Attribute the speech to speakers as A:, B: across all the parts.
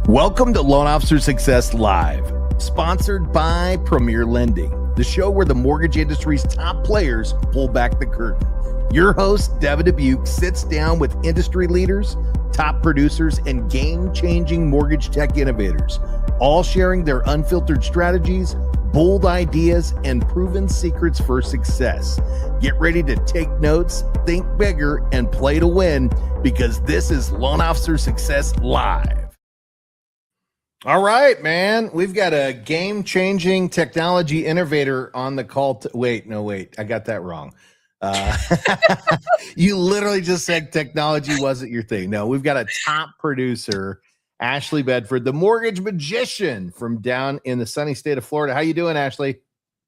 A: Welcome to Loan Officer Success Live, sponsored by Premier Lending, the show where the mortgage industry's top players pull back the curtain. Your host, Devin Dubuque, sits down with industry leaders, top producers, and game-changing mortgage tech innovators, all sharing their unfiltered strategies, bold ideas, and proven secrets for success. Get ready to take notes, think bigger, and play to win, because this is Loan Officer Success Live. All right, man. We've got a game-changing technology innovator on the call. Wait, I got that wrong. You literally just said technology wasn't your thing. No, we've got a top producer, Ashley Bedford, the mortgage magician from down in the sunny state of Florida. How you doing, Ashley?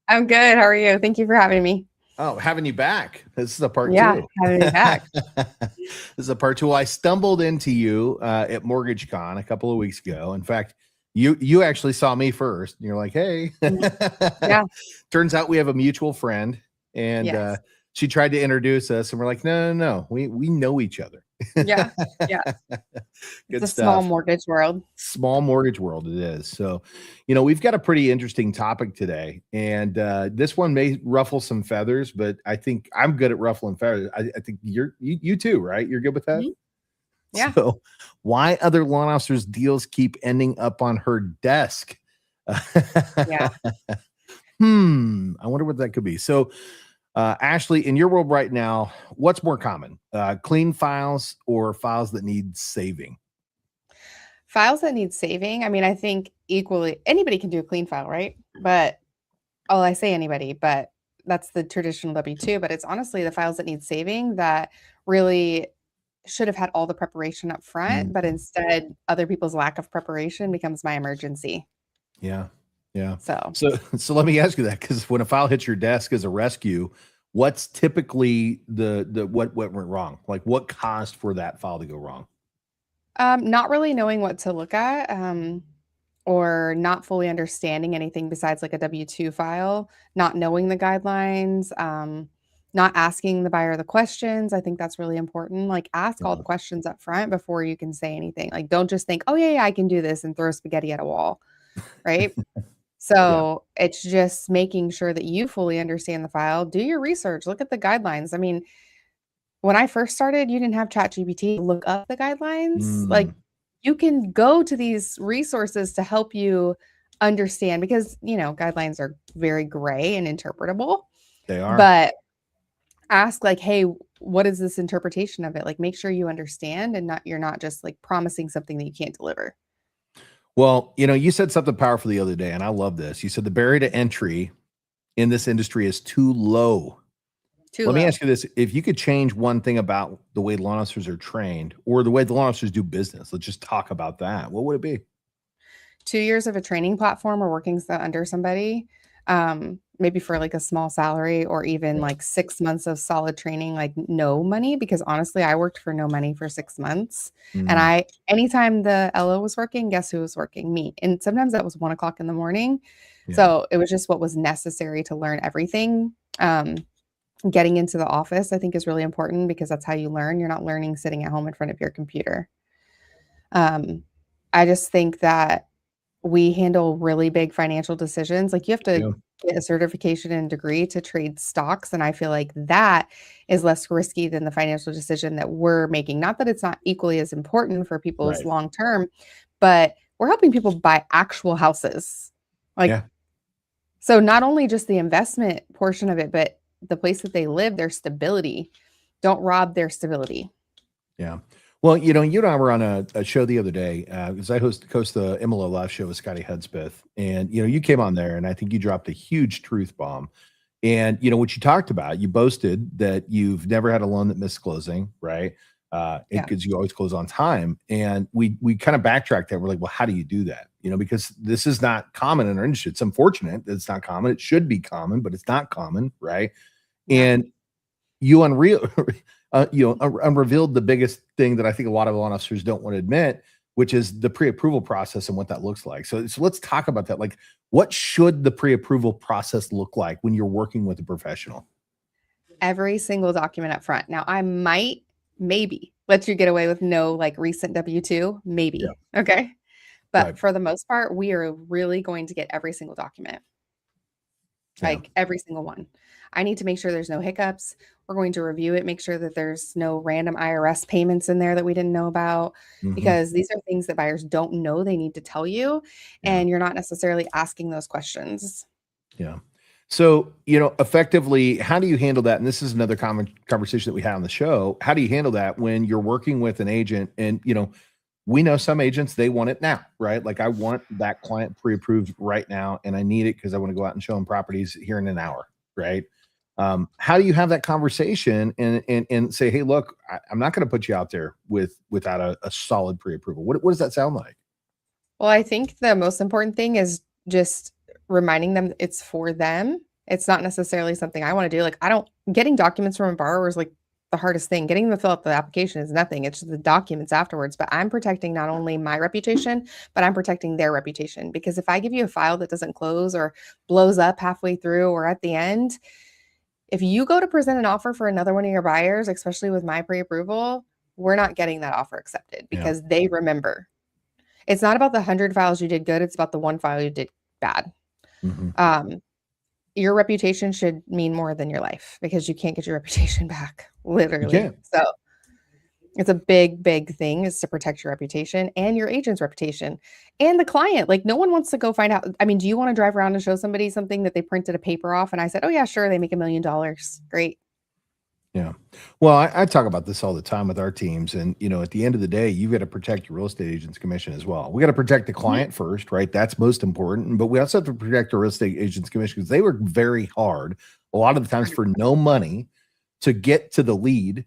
B: I'm good. How are you? Thank you for having me.
A: Oh, having you back. This is a part two.
B: Yeah, having me back.
A: This is a part two. I stumbled into you at MortgageCon a couple of weeks ago. In fact, you actually saw me first, and you're like, "Hey."
B: Yeah.
A: Turns out we have a mutual friend, and
B: Yes.
A: she tried to introduce us, and we're like, "No. We know each other."
B: Yeah.
A: Good
B: It's a
A: stuff.
B: small mortgage world.
A: Small mortgage world it is. So, we've got a pretty interesting topic today, and this one may ruffle some feathers, but I think I'm good at ruffling feathers. I think you too, right? You're good with that?
B: Mhm. Yeah.
A: So, why other loan officers' deals keep ending up on her desk?
B: Yeah.
A: I wonder what that could be. So, Ashley, in your world right now, what's more common? Clean files or files that need saving?
B: Files that need saving. I mean, I think equally anybody can do a clean file, right? But I say anybody, but that's the traditional W-2. But it's honestly the files that need saving that really should have had all the preparation up front, but instead other people's lack of preparation becomes my emergency.
A: Yeah.
B: So
A: So let me ask you that, because when a file hits your desk as a rescue, what's typically the what went wrong? Like, what caused for that file to go wrong?
B: not really knowing what to look at, or not fully understanding anything besides like a W-2 file, not knowing the guidelines, not asking the buyer the questions. I think that's really important. Like, ask all the questions up front before you can say anything. Like, don't just think, oh, yeah, I can do this and throw spaghetti at a wall, right? So it's just making sure that you fully understand the file, do your research, look at the guidelines. I mean, when I first started, you didn't have ChatGPT to look up the guidelines. Like, you can go to these resources to help you understand, because, guidelines are very gray and interpretable.
A: They are.
B: But ask, like, hey, what is this interpretation of it? Like, make sure you understand, and you're not just like promising something that you can't deliver.
A: Well, you said something powerful the other day, and I love this. You said the barrier to entry in this industry is too low. Let me ask you this. If you could change one thing about the way loan officers are trained, or the way the loan officers do business, let's just talk about that. What would it be?
B: 2 years of a training platform or working under somebody, maybe for like a small salary, or even like 6 months of solid training, like no money, because honestly, I worked for no money for 6 months. And anytime the LO was working, guess who was working? Me. And sometimes that was 1 o'clock in the morning.
A: Yeah.
B: So it was just what was necessary to learn everything. Getting into the office, I think, is really important, because that's how you learn. You're not learning sitting at home in front of your computer. I just think that we handle really big financial decisions. Like, you have to get a certification and degree to trade stocks. And I feel like that is less risky than the financial decision that we're making. Not that it's not equally as important for people's long term, but we're helping people buy actual houses. So not only just the investment portion of it, but the place that they live, their stability. Don't rob their stability.
A: Yeah. Well, you and I were on a show the other day, because I host the MLO Live show with Scotty Hudspeth. And, you came on there, and I think you dropped a huge truth bomb. And, what you talked about, you boasted that you've never had a loan that missed closing, right? Because you always close on time. And we kind of backtracked that. We're like, well, how do you do that? Because this is not common in our industry. It's unfortunate that it's not common. It should be common, but it's not common, right? And you unrevealed the biggest thing that I think a lot of loan officers don't want to admit, which is the pre-approval process and what that looks like. So let's talk about that. Like, what should the pre-approval process look like when you're working with a professional?
B: Every single document up front. Now, I maybe let you get away with no like recent W-2, maybe. Okay. But
A: Right.
B: for the most part, we are really going to get every single document,
A: Yeah.
B: like every single one. I need to make sure there's no hiccups. We're going to review it, make sure that there's no random IRS payments in there that we didn't know about,
A: Mhm.
B: because these are things that buyers don't know they need to tell you,
A: Yeah.
B: and you're not necessarily asking those questions.
A: Yeah. So, effectively, how do you handle that? And this is another common conversation that we had on the show. How do you handle that when you're working with an agent and, we know some agents, they want it now, right? Like I want that client pre-approved right now and I need it because I want to go out and show them properties here in an hour, right? How do you have that conversation and say, hey, look, I'm not going to put you out there without a solid pre-approval. What does that sound like?
B: Well, I think the most important thing is just reminding them it's for them. It's not necessarily something I want to do. Like, getting documents from a borrower is like the hardest thing. Getting them to fill out the application is nothing. It's just the documents afterwards. But I'm protecting not only my reputation, but I'm protecting their reputation. Because if I give you a file that doesn't close or blows up halfway through or at the end, if you go to present an offer for another one of your buyers, especially with my pre-approval, we're not getting that offer accepted because they remember. It's not about the 100 files you did good, it's about the one file you did bad.
A: Mhm.
B: Your reputation should mean more than your life because you can't get your reputation back, literally.
A: can't.
B: So it's a big, big thing is to protect your reputation and your agent's reputation and the client. Like no one wants to go find out. I mean, do you want to drive around and show somebody something that they printed a paper off? And I said, oh yeah, sure. They make $1 million. Great.
A: Yeah. Well, I talk about this all the time with our teams. And, at the end of the day, you've got to protect your real estate agent's commission as well. We got to protect the client first, right? That's most important. But we also have to protect the real estate agent's commission because they work very hard, a lot of the times for no money to get to the lead.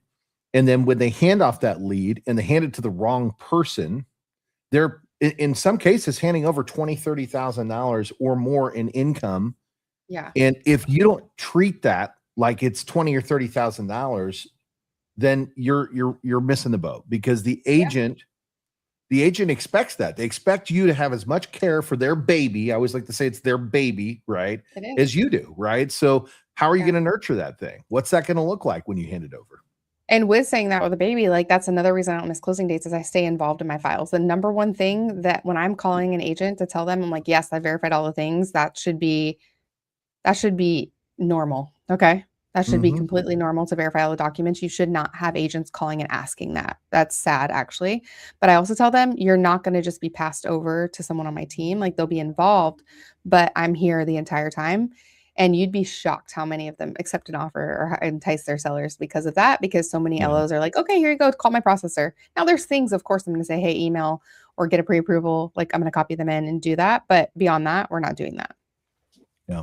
A: And then when they hand off that lead and they hand it to the wrong person, they're in some cases handing over $20,000, $30,000 or more in income.
B: Yeah.
A: And if you don't treat that like it's $20,000 or $30,000, then you're missing the boat because the agent expects that. They expect you to have as much care for their baby. I always like to say it's their baby, right? As you do, right? So how are you going to nurture that thing? What's that going to look like when you hand it over?
B: And with saying that with a baby, like that's another reason I don't miss closing dates is I stay involved in my files. The number one thing that when I'm calling an agent to tell them, I'm like, yes, I verified all the things. That should be normal. Okay. That should be completely normal to verify all the documents. You should not have agents calling and asking that. That's sad, actually. But I also tell them you're not going to just be passed over to someone on my team. Like they'll be involved, but I'm here the entire time. And you'd be shocked how many of them accept an offer or entice their sellers because of that, because so many LOs are like, okay, here you go, call my processor. Now there's things, of course, I'm going to say, hey, email or get a pre-approval. Like I'm going to copy them in and do that. But beyond that, we're not doing that.
A: Yeah.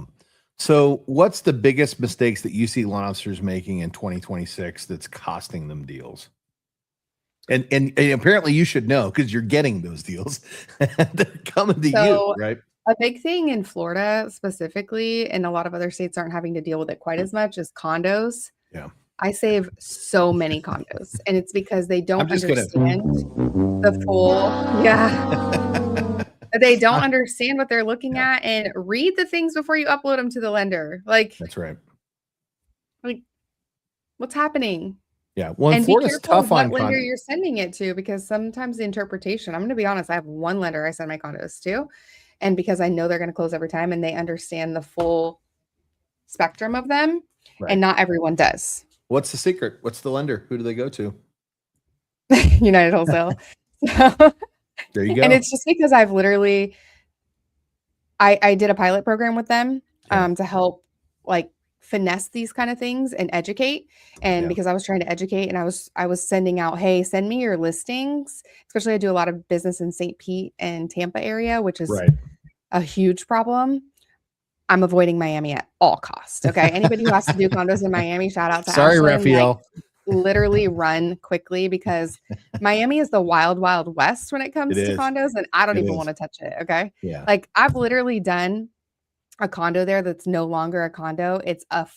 A: So what's the biggest mistakes that you see loan officers making in 2026 that's costing them deals? And apparently you should know because you're getting those deals. They're coming to you, right?
B: A big thing in Florida specifically, and a lot of other states aren't having to deal with it quite as much, is condos.
A: Yeah.
B: I save so many condos, and it's because they don't understand the full. Yeah. They don't understand what they're looking at and read the things before you upload them to the lender. Like,
A: that's right.
B: Like, what's happening?
A: Yeah. Well,
B: and
A: Florida's tough on
B: what lender you're sending it to, because sometimes the interpretation, I'm going to be honest, I have one lender I send my condos to. And because I know they're going to close every time and they understand the full spectrum of them, and not everyone does.
A: What's the secret? What's the lender? Who do they go to?
B: United Wholesale. So,
A: there you go.
B: And it's just because I've literally, I did a pilot program with them to help like finesse these kind of things and educate. And because I was trying to educate and I was sending out, hey, send me your listings. Especially I do a lot of business in St. Pete and Tampa area, which is a huge problem. I'm avoiding Miami at all costs. Okay. Anybody who has to do condos in Miami, shout out to
A: Sorry,
B: Ashlyn,
A: Raphael.
B: like, literally run quickly because Miami is the wild, wild west when it comes to condos. And I don't even want to touch it. Okay.
A: Yeah.
B: Like I've literally done a condo there that's no longer a condo. It's a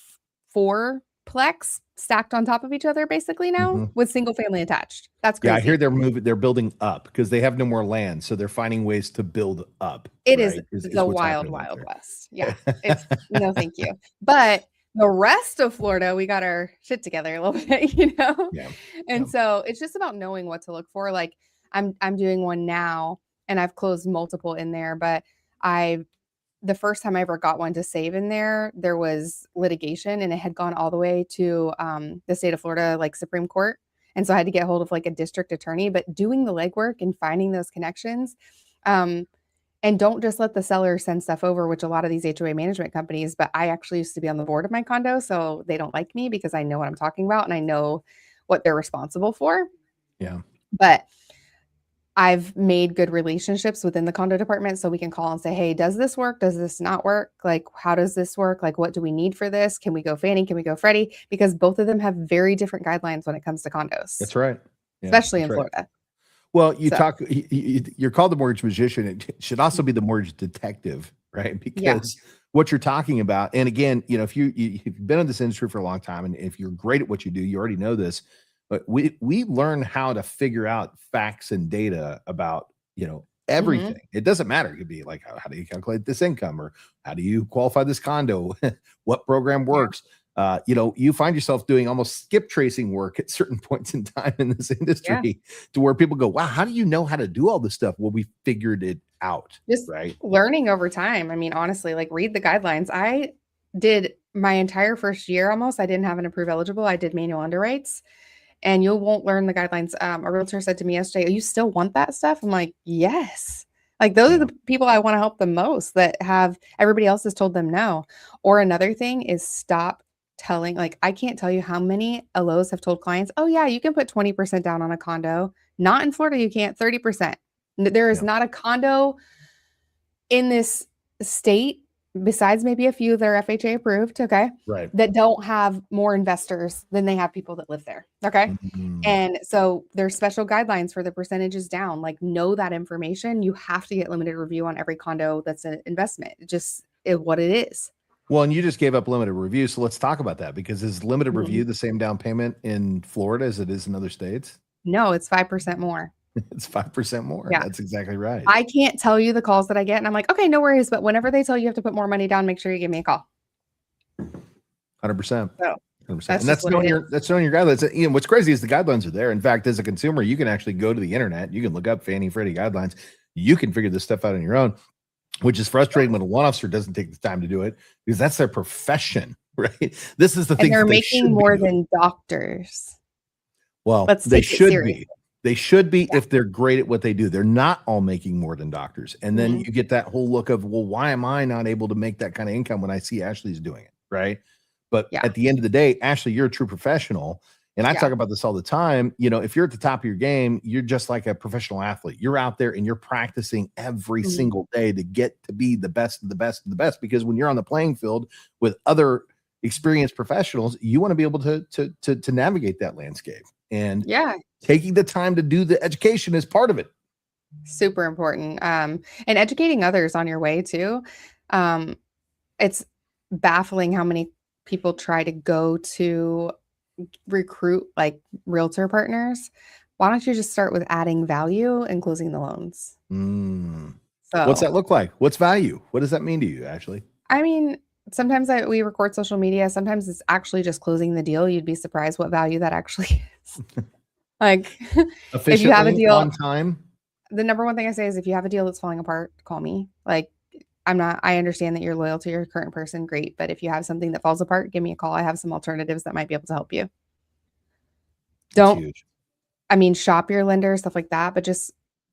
B: 4-plex stacked on top of each other basically now with single family attached. That's crazy.
A: Yeah, I hear they're building up because they have no more land. So they're finding ways to build up.
B: It is the wild, wild west. Yeah. It's no, thank you. But the rest of Florida, we got our shit together a little bit, you know?
A: Yeah.
B: And so it's just about knowing what to look for. Like I'm doing one now and I've closed multiple in there, but the first time I ever got one to save in there was litigation, and it had gone all the way to the state of Florida, like Supreme Court. And so I had to get hold of like a district attorney, but doing the legwork and finding those connections. And don't just let the seller send stuff over, which a lot of these HOA management companies, but I actually used to be on the board of my condo, so they don't like me because I know what I'm talking about and I know what they're responsible for.
A: Yeah.
B: But I've made good relationships within the condo department, so we can call and say, hey, does this work? Does this not work? Like, how does this work? Like, what do we need for this? Can we go Fannie? Can we go Freddie? Because both of them have very different guidelines when it comes to condos.
A: That's right.
B: Yeah, especially in Florida.
A: Well, you're called the mortgage magician. It should also be the mortgage detective, right? Because what you're talking about, and again, if you've been in this industry for a long time, and if you're great at what you do, you already know this, but we learn how to figure out facts and data about, everything. Mm-hmm. It doesn't matter. It could be like, how do you calculate this income, or how do you qualify this condo? What program works? Yeah. You find yourself doing almost skip tracing work at certain points in time in this industry to where people go, wow, how do you know how to do all this stuff? Well, we figured it out.
B: Just
A: right.
B: Learning over time. I mean, honestly, like read the guidelines. I did my entire first year almost. I didn't have an approved eligible. I did manual underwrites, and you won't learn the guidelines. A realtor said to me yesterday, "Oh, you still want that stuff?" I'm like, yes. Like those are the people I want to help the most, that have everybody else has told them no. Or another thing is stop telling, like, I can't tell you how many LOs have told clients, oh yeah, you can put 20% down on a condo. Not in Florida, you can't 30%. There is not a condo in this state, besides maybe a few that are FHA approved, okay,
A: right,
B: that don't have more investors than they have people that live there, okay? Mm-hmm. And so there's special guidelines for the percentages down. Like, know that information. You have to get limited review on every condo that's an investment. It just is what it is.
A: Well, and you just gave up limited review, so let's talk about that, because is limited review the same down payment in Florida as it is in other states?
B: No, it's 5% more.
A: It's 5% more.
B: Yeah.
A: That's exactly right.
B: I can't tell you the calls that I get, and I'm like, okay, no worries. But whenever they tell you have to put more money down, make sure you give me a call.
A: 100%.
B: So
A: 100%. And that's knowing your guidelines. What's crazy is the guidelines are there. In fact, as a consumer, you can actually go to the internet. You can look up Fannie Freddie guidelines. You can figure this stuff out on your own, which is frustrating when a loan officer doesn't take the time to do it, because that's their profession, right? This is the thing.
B: And they're making more than doctors.
A: Well, they should be. They should be if they're great at what they do. They're not all making more than doctors. And then you get that whole look of, well, why am I not able to make that kind of income when I see Ashley's doing it, right? But at the end of the day, Ashley, you're a true professional. And I talk about this all the time. If you're at the top of your game, you're just like a professional athlete. You're out there and you're practicing every single day to get to be the best of the best of the best. Because when you're on the playing field with other experienced professionals, you want to be able to navigate that landscape. And taking the time to do the education is part of it.
B: Super important. And educating others on your way too. It's baffling how many people try to go to recruit like realtor partners. Why don't you just start with adding value and closing the loans?
A: So what's that look like? What's value? What does that mean to you, Ashley?
B: I mean, sometimes we record social media. Sometimes it's actually just closing the deal. You'd be surprised what value that actually is. Like, if you have a deal
A: on time,
B: the number one thing I say is, if you have a deal that's falling apart, call me. Like, I understand that you're loyal to your current person. Great. But if you have something that falls apart, give me a call. I have some alternatives that might be able to help you. Shop your lender, stuff like that. But just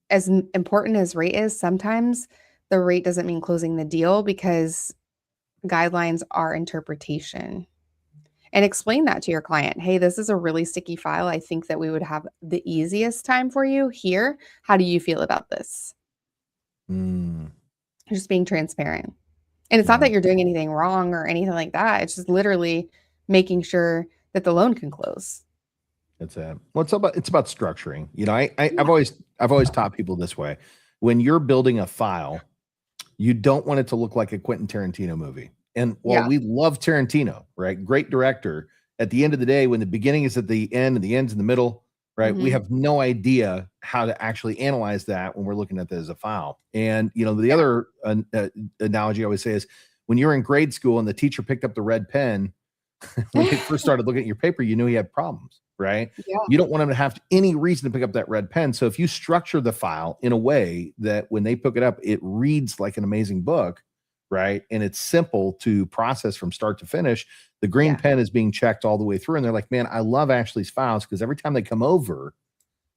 B: as important as rate is, sometimes the rate doesn't mean closing the deal, because guidelines are interpretation. And explain that to your client. Hey, this is a really sticky file. I think that we would have the easiest time for you here. How do you feel about this? Just being transparent. And it's not that you're doing anything wrong or anything like that. It's just literally making sure that the loan can close.
A: It's about structuring. I've always taught people this way. When you're building a file, you don't want it to look like a Quentin Tarantino movie. And while we love Tarantino, right? Great director. At the end of the day, when the beginning is at the end and the end's in the middle, right? We have no idea how to actually analyze that when we're looking at that as a file. And, the other analogy I always say is, when you're in grade school and the teacher picked up the red pen when they first started looking at your paper, you knew he had problems, right?
B: Yeah.
A: You don't want him to have any reason to pick up that red pen. So if you structure the file in a way that when they pick it up, it reads like an amazing book, right? And it's simple to process from start to finish. The green
B: Yeah.
A: pen is being checked all the way through. And they're like, man, I love Ashley's files because every time they come over,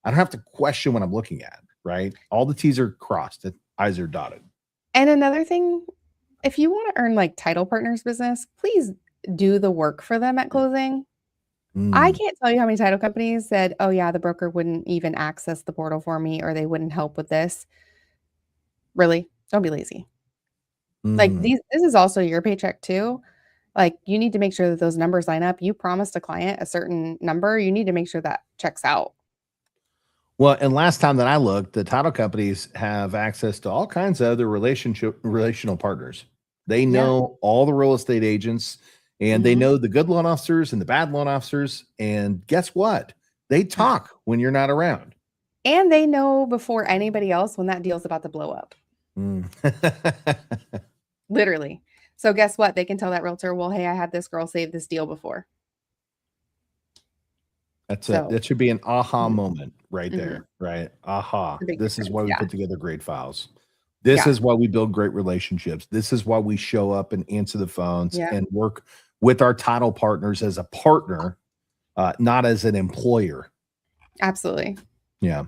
A: I don't have to question what I'm looking at, right? All the T's are crossed, the I's are dotted.
B: And another thing, if you want to earn like title partners business, please do the work for them at closing. I can't tell you how many title companies said, oh yeah, the broker wouldn't even access the portal for me, or they wouldn't help with this. Really? Don't be lazy. Like
A: Mhm.
B: this is also your paycheck too. Like you need to make sure that those numbers line up. You promised a client a certain number. You need to make sure that checks out.
A: Well, and last time that I looked, the title companies have access to all kinds of other relational partners. They
B: Yeah.
A: know all the real estate agents and they
B: Mhm.
A: know the good loan officers and the bad loan officers. And guess what? They talk when you're not around.
B: And they know before anybody else when that deal's about to blow up.
A: Mm.
B: Literally. So guess what? They can tell that realtor, well, hey, I had this girl save this deal before. So
A: That should be an aha
B: Mhm.
A: moment right
B: Mhm.
A: there, right? Aha.
B: The big
A: This is
B: difference,
A: why we
B: yeah.
A: put together great files. This
B: Yeah.
A: is why we build great relationships. This is why we show up and answer the phones
B: Yeah.
A: and work with our title partners as a partner, not as an employer.
B: Absolutely.
A: Yeah.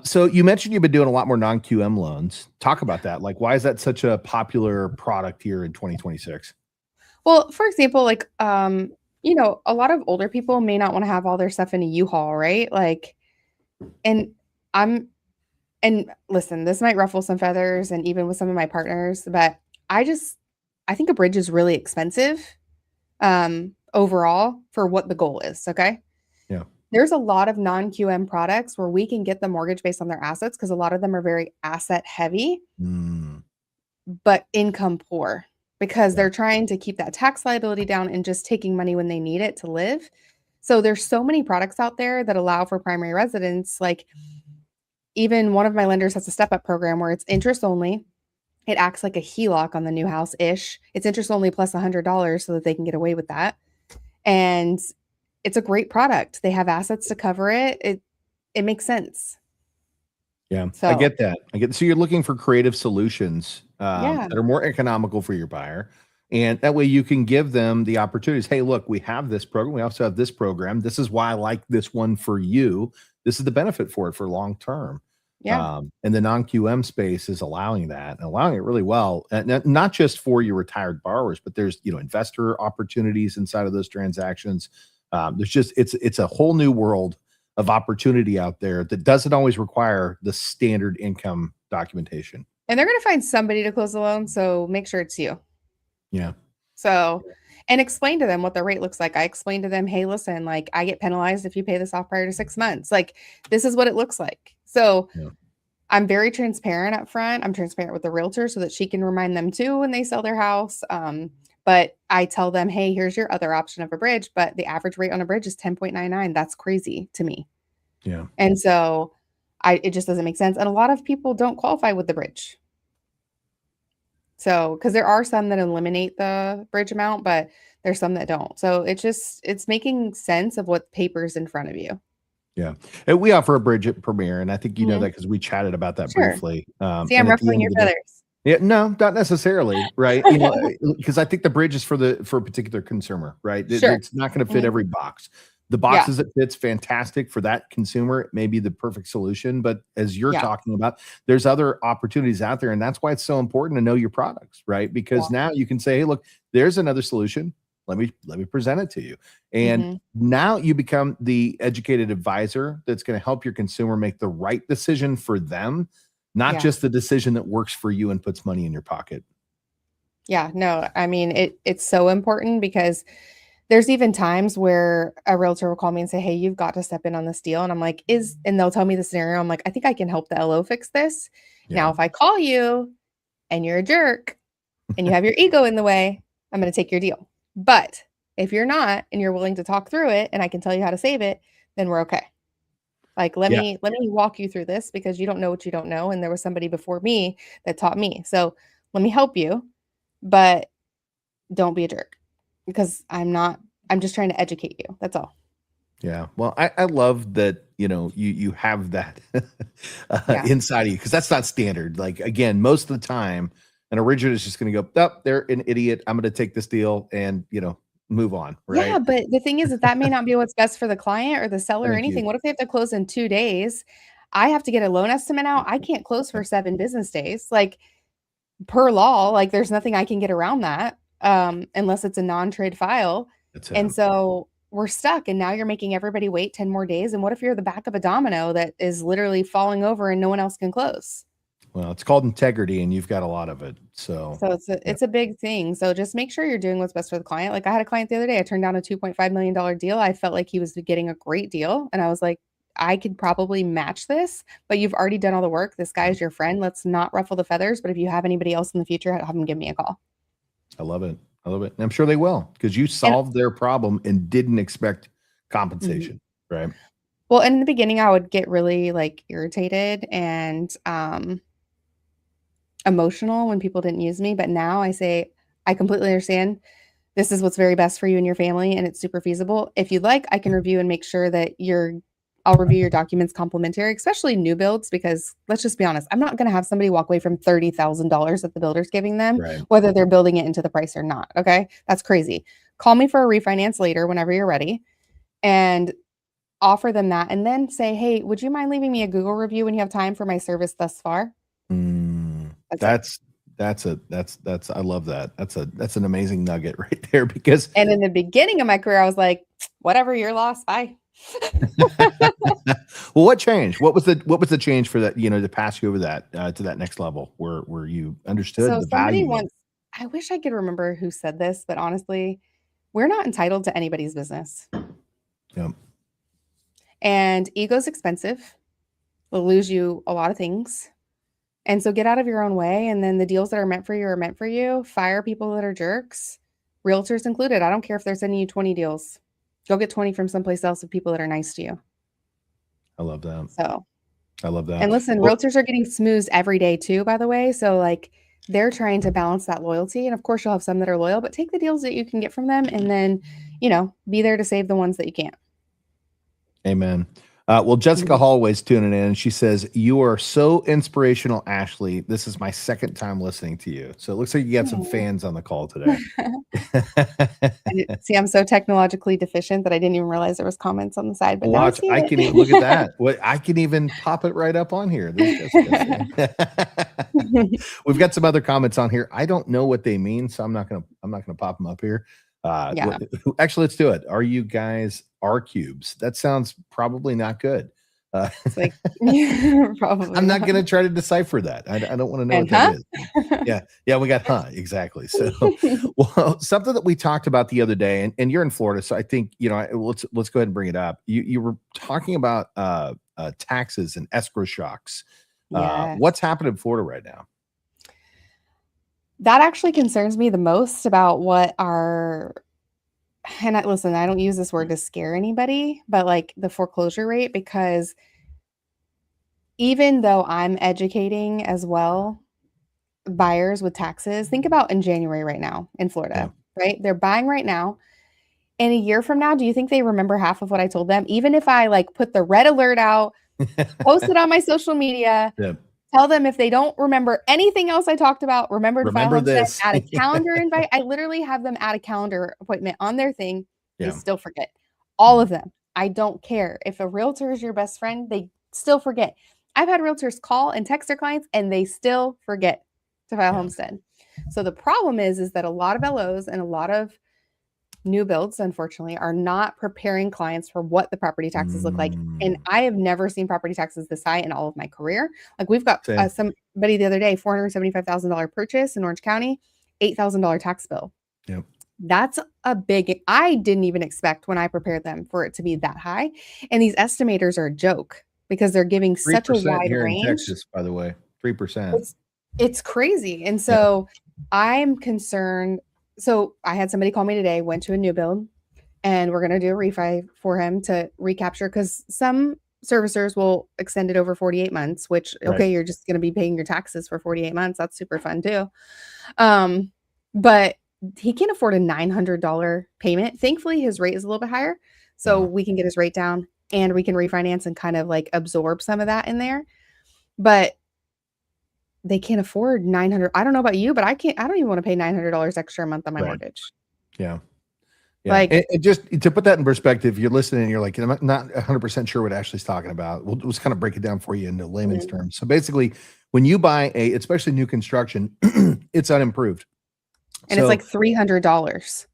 A: So you mentioned you've been doing a lot more non-QM loans. Talk about that. Like, why is that such a popular product here in 2026?
B: Well, for example, like, you know, a lot of older people may not want to have all their stuff in a U-Haul, right? Like, and I'm, and listen, this might ruffle some feathers and even with some of my partners, but I think a bridge is really expensive, overall for what the goal is. Okay.
A: Yeah.
B: There's a lot of non-QM products where we can get the mortgage based on their assets because a lot of them are very asset heavy,
A: Mm,
B: but income poor because
A: yeah.
B: they're trying to keep that tax liability down and just taking money when they need it to live. So there's so many products out there that allow for primary residence. Like even one of my lenders has a step up program where it's interest only. It acts like a HELOC on the new house ish. It's interest only plus $100 so that they can get away with that. And it's a great product. They have assets to cover it. It makes sense.
A: Yeah, I
B: So,
A: get that. So you're looking for creative solutions
B: yeah.
A: that are more economical for your buyer. And that way you can give them the opportunities. Hey, look, we have this program. We also have this program. This is why I like this one for you. This is the benefit for it for long term.
B: Yeah.
A: And the non-QM space is allowing that and allowing it really well. And not just for your retired borrowers, but there's, investor opportunities inside of those transactions. There's just, it's a whole new world of opportunity out there that doesn't always require the standard income documentation.
B: And they're going to find somebody to close the loan. So make sure it's you.
A: Yeah.
B: So, and explain to them what the rate looks like. I explained to them, hey, listen, like I get penalized if you pay this off prior to 6 months. Like this is what it looks like. So
A: Yeah.
B: I'm very transparent up front. I'm transparent with the realtor so that she can remind them too when they sell their house. But I tell them, hey, here's your other option of a bridge, but the average rate on a bridge is 10.99. That's crazy to me.
A: Yeah.
B: And so it just doesn't make sense. And a lot of people don't qualify with the bridge. So, because there are some that eliminate the bridge amount, but there's some that don't. So it's making sense of what paper's in front of you.
A: Yeah. And we offer a bridge at Premier, and I think you know
B: Mhm.
A: that because we chatted about that
B: Sure.
A: briefly.
B: See,
A: And
B: I'm
A: at the
B: ruffling
A: end
B: your
A: of the day,
B: feathers.
A: yeah, no, not necessarily, right? Because I think the bridge is for a particular consumer, right?
B: Sure.
A: It's not going to fit
B: Mhm.
A: every box. The
B: Yeah.
A: boxes it fits, fantastic for that consumer. It may be the perfect solution, but as you're
B: Yeah.
A: talking about, there's other opportunities out there, and that's why it's so important to know your products, right? Because now you can say, "Hey, look, there's another solution. Let me present it to you." And
B: Mhm.
A: now you become the educated advisor that's going to help your consumer make the right decision for them, not
B: Yeah.
A: just the decision that works for you and puts money in your pocket.
B: Yeah, no, I mean, it's so important because there's even times where a realtor will call me and say, "Hey, you've got to step in on this deal." And I'm like, and they'll tell me the scenario. I'm like, I think I can help the LO fix this. Now,
A: Yeah.
B: if I call you and you're a jerk and you have your ego in the way, I'm going to take your deal. But if you're not and you're willing to talk through it and I can tell you how to save it, then we're okay. Like,
A: Yeah.
B: let me walk you through this because you don't know what you don't know. And there was somebody before me that taught me. So let me help you, but don't be a jerk. because I'm just trying to educate you. That's all.
A: Yeah. Well, I love that, you have that
B: Yeah.
A: inside of you because that's not standard. Like, again, most of the time, an originator is just going to go, oh, they're an idiot. I'm going to take this deal and, move on.
B: Yeah,
A: Right.
B: but the thing is that may not be what's best for the client or the seller or
A: Thank you.
B: anything. What if they have to close in 2 days? I have to get a loan estimate out. I can't close for 7 business days. Like, per law, like, there's nothing I can get around that, unless it's a non-trade file.
A: That's
B: And
A: it.
B: so we're stuck, and now you're making everybody wait 10 more days, and what if you're the back of a domino that is literally falling over and no one else can close?
A: Well, it's called integrity and you've got a lot of it. So,
B: So it's a
A: yeah.
B: it's a big thing. So just make sure you're doing what's best for the client. Like, I had a client the other day, I turned down a $2.5 million deal. I felt like he was getting a great deal, and I was like, "I could probably match this, but you've already done all the work. This guy is your friend. Let's not ruffle the feathers, but if you have anybody else in the future, have them give me a call."
A: I love it. I love it. And I'm sure they will because you
B: And
A: solved their problem and didn't expect
B: mhm.
A: compensation. Right.
B: Well, in the beginning, I would get really, like, irritated and, emotional when people didn't use me, but now I say, "I completely understand. This is what's very best for you and your family, and it's super feasible. If you'd like, I can review and make sure that I'll review your documents complimentary," especially new builds, because let's just be honest, I'm not gonna have somebody walk away from $30,000 that the builder's giving them,
A: Right.
B: whether they're building it into the price or not, okay? That's crazy. Call me for a refinance later whenever you're ready, and offer them that, and then say, "Hey, would you mind leaving me a Google review when you have time for my service thus far?"
A: Mm,
B: That's it.
A: that's I love that. That's an amazing nugget right there because
B: And in the beginning of my career, I was like, "Whatever, your loss, bye."
A: well, what changed? What was the change for that, to pass you over that to that next level where you understood
B: So
A: the
B: somebody
A: value of it?
B: once I wish I could remember who said this, but honestly, we're not entitled to anybody's business.
A: Yep.
B: And ego's expensive. Will lose you a lot of things. And so get out of your own way. And then the deals that are meant for you are meant for you. Fire people that are jerks, realtors included. I don't care if they're sending you 20 deals. Go get 20 from someplace else of people that are nice to you.
A: I love that.
B: So,
A: I love
B: and
A: that.
B: listen,
A: Well,
B: realtors are getting smoozed every day too, by the way. So, like, they're trying to balance that loyalty. And of course, you'll have some that are loyal, but take the deals that you can get from them and then, be there to save the ones that you can't.
A: amen. Well, Jessica
B: Mhm.
A: Hallway's tuning in. She says, "You are so inspirational, Ashley. This is my second time listening to you." So it looks like you got some
B: Aw.
A: fans on the call today.
B: See, I'm so technologically deficient that I didn't even realize there was comments on the side, but now I
A: Watch,
B: see
A: I can look at
B: it.
A: that. What I can even pop it right up on here. There's Jessica saying. We've got some other comments on here. I don't know what they mean, so I'm not gonna pop them up here.
B: Yeah,
A: Actually, let's do it. Are you guys R cubes? That sounds probably not good. Uh,
B: it's like probably
A: I'm not
B: not.
A: gonna try to decipher that. I don't want to know
B: And
A: what that
B: huh?
A: is. Yeah, yeah, we got exactly. So, well, something that we talked about the other day, and you're in Florida, so I think let's go ahead and bring it up. You were talking about taxes and escrow shocks.
B: Yes.
A: What's happening in Florida right now?
B: That actually concerns me the most about what our and listen, I don't use this word to scare anybody, but, like, the foreclosure rate, because even though I'm educating as well buyers with taxes, think about in January right now in
A: Yeah.
B: Florida, right? They're buying right now. In a year from now, do you think they remember half of what I told them? Even if I, like, put the red alert out, post it on my social media,
A: Yeah.
B: tell them if they don't remember anything else I talked about, remember to file
A: Remember
B: homestead,
A: this.
B: add a calendar invite. I literally have them add a calendar appointment on their thing. They
A: Yeah.
B: still forget. All
A: Mm.
B: of them. I don't care. If a realtor is your best friend, they still forget. I've had realtors call and text their clients and they still forget to file
A: Yeah.
B: homestead. So the problem is that a lot of LOs and a lot of new builds, unfortunately, are not preparing clients for what the property taxes look like. And
A: Mm.
B: I have never seen property taxes this high in all of my career. Like, we've got
A: Same.
B: somebody the other day, $475,000 purchase in Orange County, $8,000 tax bill.
A: Yep.
B: That's a big, I didn't even expect when I prepared them for it to be that high. And these estimators are a joke because they're giving such a
A: 3%
B: wide
A: here in
B: range.
A: Texas, by the way. 3%.
B: It's it's crazy. And
A: Yeah.
B: so I'm concerned. So I had somebody call me today, went to a new build, and we're gonna do a refi for him to recapture, because some servicers will extend it over 48 months, which,
A: Right.
B: okay, you're just gonna be paying your taxes for 48 months. That's super fun too. Um, but he can't afford a $900 payment. Thankfully, his rate is a little bit higher, so we can get his rate down and we can refinance and kind of like absorb some of that in there. But they can't afford 900. I don't know about you, but I don't even want to pay $900 extra a month on my mortgage.
A: Yeah. Yeah.
B: Like,
A: and just to put that in perspective, you're listening and you're like, I'm not 100% sure what Ashley's talking about. We'll just kind of break it down for you into layman's terms. So basically, when you buy especially new construction, it's unimproved.
B: And it's like $300.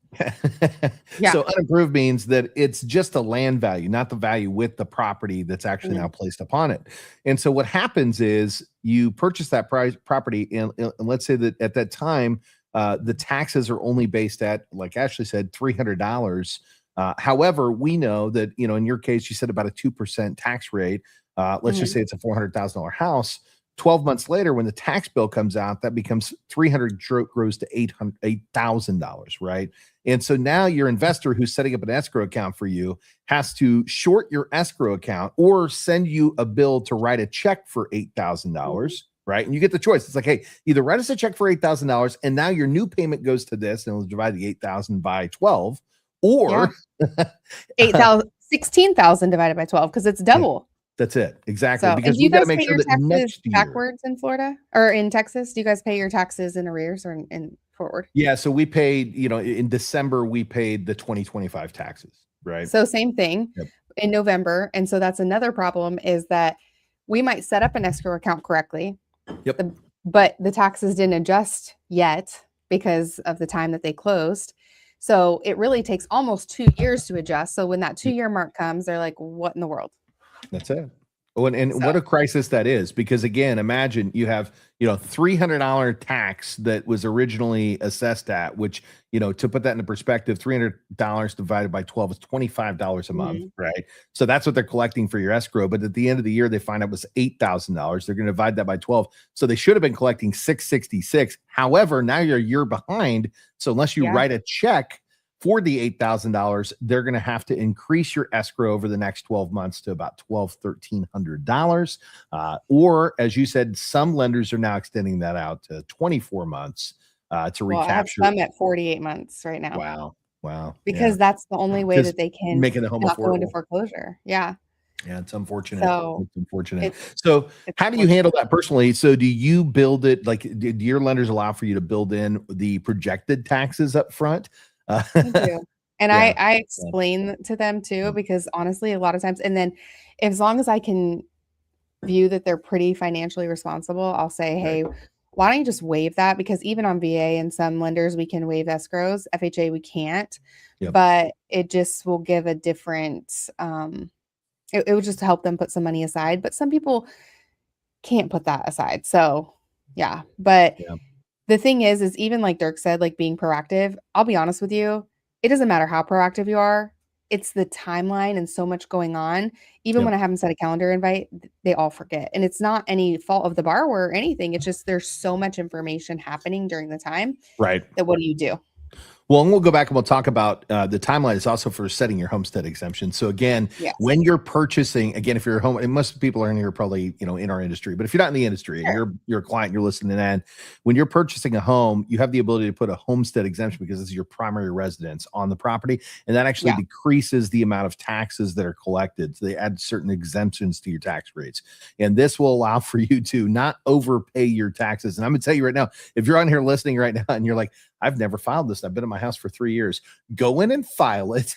B: Yeah.
A: So unimproved means that it's just the land value, not the value with the property that's actually now placed upon it. And so what happens is you purchase that property, and let's say that at that time, the taxes are only based at, like Ashley said, $300. However, we know that, in your case, you said about a 2% tax rate. Let's just say it's a $400,000 house. 12 months later, when the tax bill comes out, that becomes $300 grows to $8,000, right? And so now your investor who's setting up an escrow account for you has to short your escrow account or send you a bill to write a check for $8,000, right? And you get the choice. It's like, hey, either write us a check for $8,000 and now your new payment goes to this and we'll divide the 8,000 by 12, or
B: 16,000 divided by 12 because it's double.
A: That's it. Exactly.
B: So,
A: because
B: do you
A: we got
B: guys
A: to make
B: pay
A: sure
B: your
A: that next
B: taxes
A: year,
B: backwards in Florida or in Texas? Do you guys pay your taxes in arrears or in forward?
A: Yeah. So we paid, in December, we paid the 2025 taxes, right?
B: So same thing in November. And so that's another problem is that we might set up an escrow account correctly, but the taxes didn't adjust yet because of the time that they closed. So it really takes almost 2 years to adjust. So when that 2-year mark comes, they're like, what in the world?
A: That's it. Oh, and what a crisis that is, because again, imagine you have, $300 tax that was originally assessed at, which, to put that into perspective, $300 divided by 12 is $25 a month, right? So that's what they're collecting for your escrow. But at the end of the year, they find out it was $8,000. They're going to divide that by 12. So they should have been collecting $666. However, now you're a year behind. So unless you write a check for the $8,000, they're going to have to increase your escrow over the next 12 months to about $1,300. Or, as you said, some lenders are now extending that out to 24 months to recapture.
B: I have some at 48 months right now.
A: Wow.
B: Because that's the only way that they can
A: making the home
B: not
A: affordable.
B: Go into foreclosure. Yeah.
A: Yeah, it's unfortunate.
B: So
A: it's unfortunate. So how do you handle that personally? So do you build it, like, do your lenders allow for you to build in the projected taxes up front?
B: And I explain to them too, because honestly, a lot of times, and then as long as I can view that they're pretty financially responsible, I'll say, hey, why don't you just waive that? Because even on VA and some lenders, we can waive escrows. FHA, we can't, but it just will give a different, it will just help them put some money aside. But some people can't put that aside. So but the thing is even like Dirk said, like being proactive, I'll be honest with you, it doesn't matter how proactive you are. It's the timeline and so much going on. Even when I have them set a calendar invite, they all forget. And it's not any fault of the borrower or anything. It's just there's so much information happening during the time.
A: Right.
B: That what do you do?
A: Well, and we'll go back and we'll talk about the timeline is also for setting your homestead exemption. So again, when you're purchasing, again, if you're a home, and most people are in here probably, in our industry, but if you're not in the industry and you're a client, you're listening in, when you're purchasing a home, you have the ability to put a homestead exemption because this is your primary residence on the property. And that actually decreases the amount of taxes that are collected. So they add certain exemptions to your tax rates. And this will allow for you to not overpay your taxes. And I'm going to tell you right now, if you're on here listening right now and you're like, I've never filed this. I've been in my house for 3 years. Go in and file it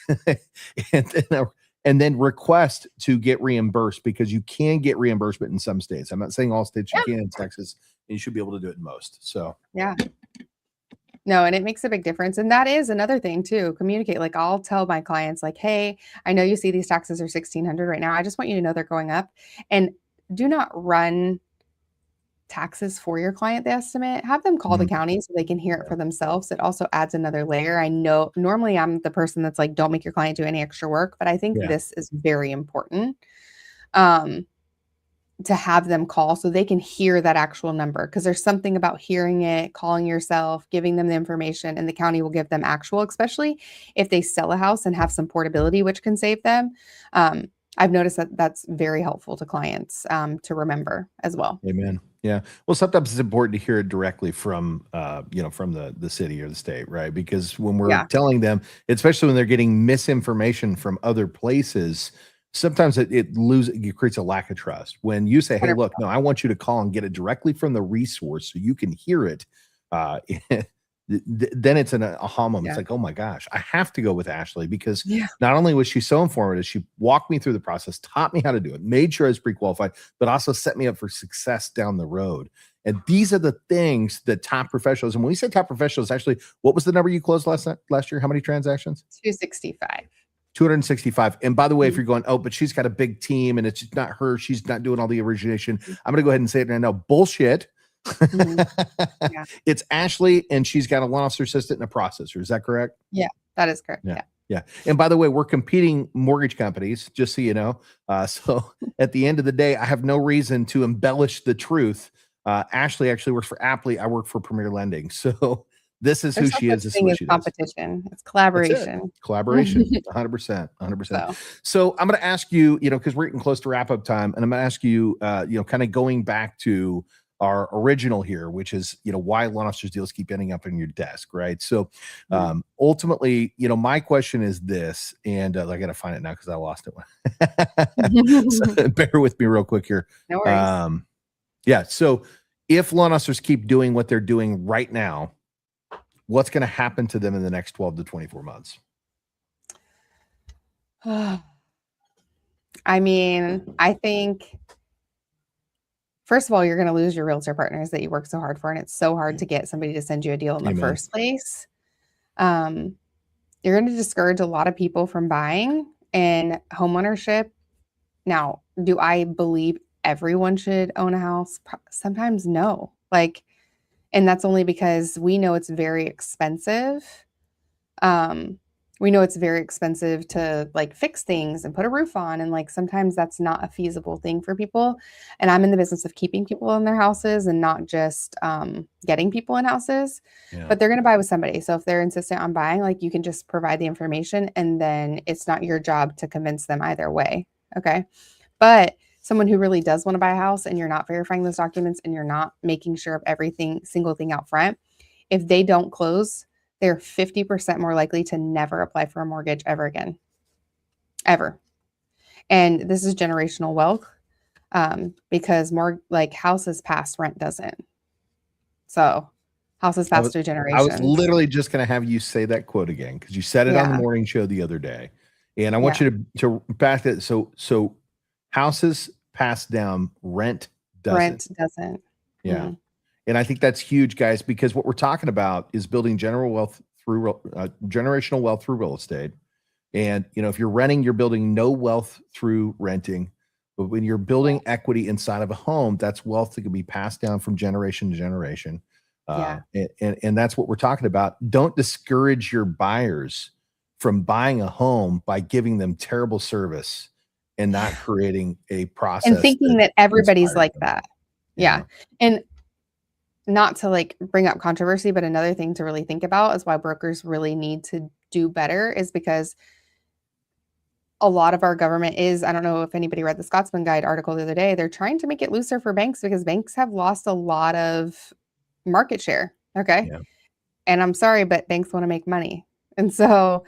A: and then request to get reimbursed, because you can get reimbursement in some states. I'm not saying all states you can in Texas, and you should be able to do it in most. So,
B: no, and it makes a big difference. And that is another thing too, communicate. Like I'll tell my clients like, hey, I know you see these taxes are $1,600 right now. I just want you to know they're going up, and do not run taxes for your client, the estimate. Have them call the county so they can hear it for themselves. It also adds another layer. I know normally I'm the person that's like, don't make your client do any extra work, but I think this is very important to have them call so they can hear that actual number, because there's something about hearing it, calling yourself, giving them the information, and the county will give them actual, especially if they sell a house and have some portability, which can save them. I've noticed that that's very helpful to clients to remember as well.
A: Amen. Yeah. Well, sometimes it's important to hear it directly from, from the city or the state, right? Because when we're
B: Yeah,
A: telling them, especially when they're getting misinformation from other places, sometimes it creates a lack of trust. When you say, "Hey, look,
B: 100%.
A: no, I want you to call and get it directly from the resource so you can hear it," uh, then it's an aha moment. It's
B: Yeah.
A: like, "Oh my gosh, I have to go with Ashley because
B: Yeah.
A: not only was she so informative, she walked me through the process, taught me how to do it, made sure I was pre-qualified, but also set me up for success down the road." And these are the things that top professionals, and when we say top professionals, actually, what was the number you closed last year? How many transactions?
B: 265.
A: 265. And by the way, if
B: Mhm.
A: you're going, oh, but she's got a big team and it's just not her, she's not doing all the origination.
B: Mhm.
A: I'm going to go ahead and say it right now. Bullshit.
B: Mhm. Yeah.
A: It's Ashley, and she's got a loan officer assistant and a processor. Is that correct?
B: Yeah, that is correct.
A: Yeah.
B: Yeah.
A: Yeah. And by the way, we're competing mortgage companies, just so you know. So at the end of the day, I have no reason to embellish the truth. Ashley actually works for Aptly. I work for Premier Lending. So this is who
B: There's no
A: she
B: such
A: is. This is
B: thing
A: what
B: as
A: she does.
B: competition. It's
A: That's it.
B: collaboration.
A: Collaboration. 100%. 100%.
B: So,
A: So I'm going to ask you, because we're getting close to wrap up time, and I'm going to ask you, kind of going back to our original here, which is, why loan officers deals keep ending up on your desk, right? So
B: yeah.
A: ultimately, my question is this, and I got to find it now because I lost it. So bear with me real quick here.
B: No worries.
A: Yeah. So if loan officers keep doing what they're doing right now, what's going to happen to them in the next 12 to 24 months?
B: I mean, I think first of all, you're going to lose your realtor partners that you work so hard for, and it's so hard to get somebody to send you a deal in the
A: Amen.
B: first place. You're going to discourage a lot of people from buying and homeownership. Now, do I believe everyone should own a house? Sometimes no. And that's only because we know it's very expensive. We know it's very expensive to fix things and put a roof on, and sometimes that's not a feasible thing for people. And I'm in the business of keeping people in their houses and not just getting people in houses.
A: Yeah.
B: But they're going to buy with somebody. So if they're insistent on buying, you can just provide the information, and then it's not your job to convince them either way. Okay. But someone who really does want to buy a house and you're not verifying those documents and you're not making sure of everything, single thing out front, if they don't close, they're 50% more likely to never apply for a mortgage ever again. Ever. And this is generational wealth, because more houses pass, rent doesn't. So houses pass through
A: I
B: generations.
A: was literally just going to have you say that quote again because you said it on the morning show the other day, and I want you to back it. So houses pass down, rent doesn't.
B: Rent doesn't.
A: Yeah. Mm-hmm. And I think that's huge, guys, because what we're talking about is building generational wealth through real estate. And, if you're renting, you're building no wealth through renting. But when you're building equity inside of a home, that's wealth that can be passed down from generation to generation. And that's what we're talking about. Don't discourage your buyers from buying a home by giving them terrible service and not creating a process.
B: And thinking that everybody's like that. Yeah. And not to bring up controversy, but another thing to really think about is why brokers really need to do better is because a lot of our government is, I don't know if anybody read the Scotsman Guide article the other day, they're trying to make it looser for banks because banks have lost a lot of market share. Okay.
A: Yeah.
B: And I'm sorry, but banks want to make money. And so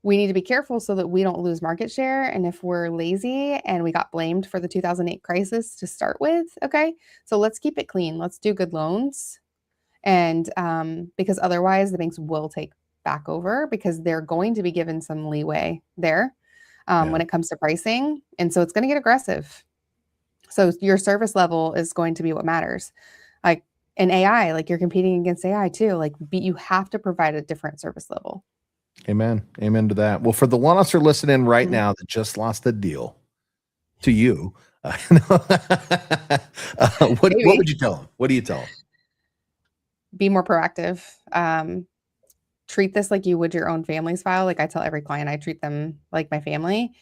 B: we need to be careful so that we don't lose market share. And if we're lazy and we got blamed for the 2008 crisis to start with, okay, so let's keep it clean. Let's do good loans. And because otherwise the banks will take back over because they're going to be given some leeway there when it comes to pricing. And so it's going to get aggressive. So your service level is going to be what matters. In AI, you're competing against AI too. You have to provide a different service level.
A: Amen. Amen to that. Well, for the loan officer listening right now that just lost a deal to you, what would you tell them? What do you tell them?
B: Be more proactive. Treat this like you would your own family's file. I tell every client, I treat them like my family.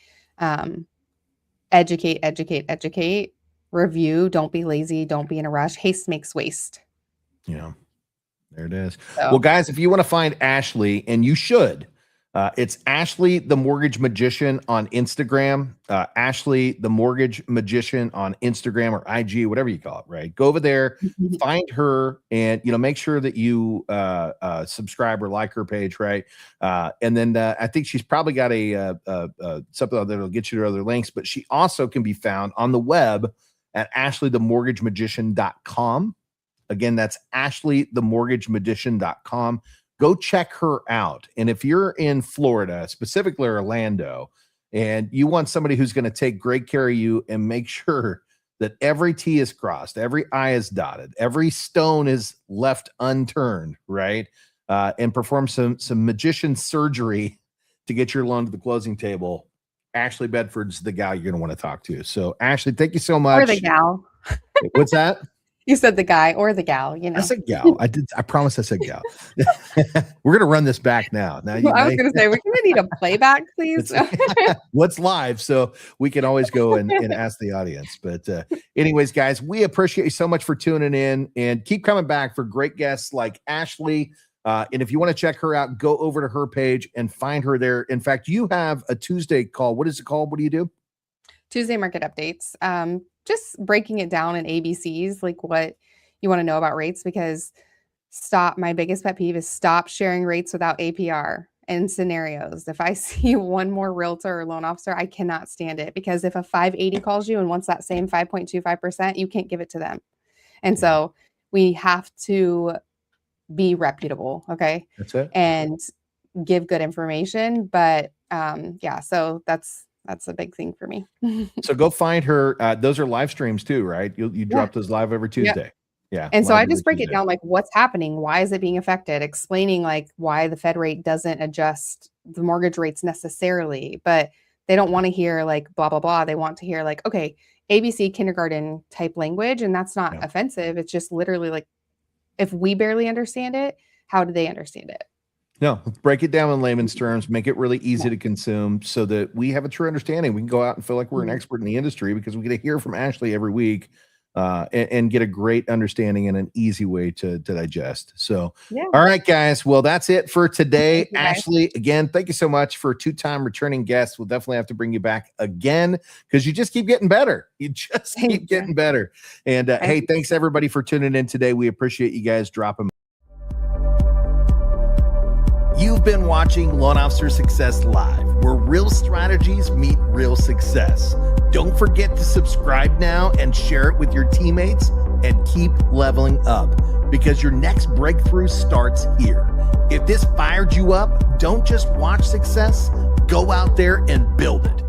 B: Educate, review. Don't be lazy. Don't be in a rush. Haste makes waste.
A: Yeah. There it is. So, well, guys, if you want to find Ashley, and you should, It's Ashley the Mortgage Magician on Instagram. Ashley the Mortgage Magician on Instagram or IG, whatever you call it, right? Go over there, find her, and make sure that you subscribe or like her page, right? And then I think she's probably got a something that'll get you to other links, but she also can be found on the web at ashleythemortgagemagician.com. Again, that's ashleythemortgagemagician.com. Go check her out. And if you're in Florida, specifically Orlando, and you want somebody who's going to take great care of you and make sure that every T is crossed, every I is dotted, every stone is left unturned, right? And perform some magician surgery to get your loan to the closing table, Ashley Bedford's the gal you're going to want to talk to. So, Ashley, thank you so much.
B: Or the gal.
A: What's that?
B: You said the guy or the gal,
A: I said gal. I promise I said gal. We're going to run this back now.
B: I was going to say, we're going to need a playback, please.
A: What's live? So we can always go and ask the audience. But anyways, guys, we appreciate you so much for tuning in and keep coming back for great guests like Ashley. And if you want to check her out, go over to her page and find her there. In fact, you have a Tuesday call. What is it called? What do you do?
B: Tuesday market updates. Just breaking it down in ABCs, like what you want to know about rates, because my biggest pet peeve is stop sharing rates without APR and scenarios. If I see one more realtor or loan officer, I cannot stand it, because if a 580 calls you and wants that same 5.25%, you can't give it to them. And so we have to be reputable. Okay.
A: That's it.
B: And give good information. But so that's a big thing for me.
A: So go find her. Those are live streams too, right? You drop those live every Tuesday. Yeah.
B: And so I just break it down, like what's happening, why is it being affected, explaining like why the Fed rate doesn't adjust the mortgage rates necessarily, but they don't want to hear like blah, blah, blah. They want to hear like, okay, ABC kindergarten type language. And that's not offensive. It's just literally like, if we barely understand it, how do they understand it?
A: No, break it down in layman's terms, make it really easy to consume so that we have a true understanding. We can go out and feel like we're an expert in the industry because we get to hear from Ashley every week and get a great understanding and an easy way to digest. So, all right, guys. Well, that's it for today. Ashley, again, thank you so much for a two-time returning guest. We'll definitely have to bring you back again because you just keep getting better. You just keep getting better. And hey, thanks everybody for tuning in today. We appreciate you guys dropping. You've been watching Loan Officer Success Live, where real strategies meet real success. Don't forget to subscribe now and share it with your teammates and keep leveling up, because your next breakthrough starts here. If this fired you up, don't just watch success, go out there and build it.